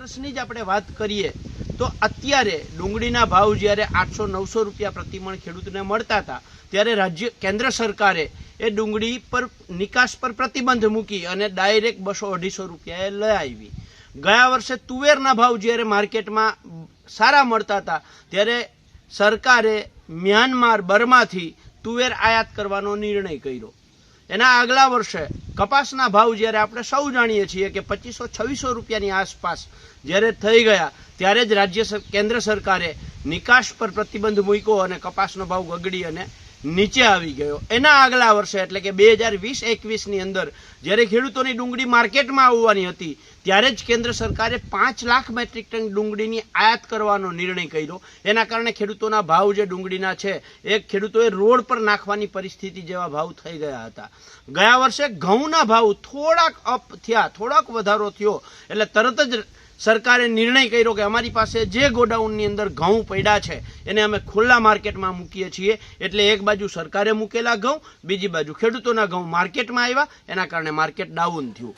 વર્ષની જ આપણે વાત કરીએ તો અત્યારે ડુંગળીના ભાવ જ્યારે 800-900 રૂપિયા પ્રતિમણ ખેડૂતને મળતા હતા ત્યારે કેન્દ્ર સરકારે એ ડુંગળી પર નિકાસ પર પ્રતિબંધ મૂકી અને ડાયરેક્ટ 200-250 રૂપિયાએ લઈ આવી. ગયા વર્ષે તુવેરના ભાવ જ્યારે માર્કેટમાં સારા મળતા હતા ત્યારે સરકારે મ્યાનમાર બર્માથી તુવેર આયાત કરવાનો નિર્ણય કર્યો. એના આગલા વર્ષે કપાસના ભાવ જ્યારે આપણે સૌ જાણીએ છીએ કે 2500-2600 રૂપિયાની આસપાસ જ્યારે થઈ ગયા ત્યારે જ કેન્દ્ર સરકારે નિકાસ પર પ્રતિબંધ મૂક્યો અને કપાસનો ભાવ ગગડી અને નીચે આવી ગયો. એના આગલા વર્ષે એટલે કે 2020-21ની અંદર જ્યારે ખેડૂતોની ડુંગળી માર્કેટમાં આવવાની હતી ત્યારે જ કેન્દ્ર સરકારે 5 લાખ મેટ્રિક ટન ડુંગળીની આયાત કરવાનો નિર્ણય કર્યો. એના કારણે ખેડૂતોના ભાવ જે ડુંગળીના છે એ ખેડૂતોએ રોડ પર નાખવાની પરિસ્થિતિ જેવા ભાવ થઈ ગયા હતા. ગયા વર્ષે ઘઉંના ભાવ થોડાક અપ થયા, થોડાક વધારો થયો એટલે તરત જ સરકારે નિર્ણય કર્યો કે અમારી પાસે જે ગોડાઉનની અંદર ઘઉં પડ્યા છે એને અમે ખુલ્લા માર્કેટમાં મૂકીએ છીએ. એટલે એક બાજુ સરકારે મૂકેલા ઘઉં, બીજી બાજુ ખેડૂતોના ઘઉં માર્કેટમાં આવ્યા, એના કારણે માર્કેટ ડાઉન થયું.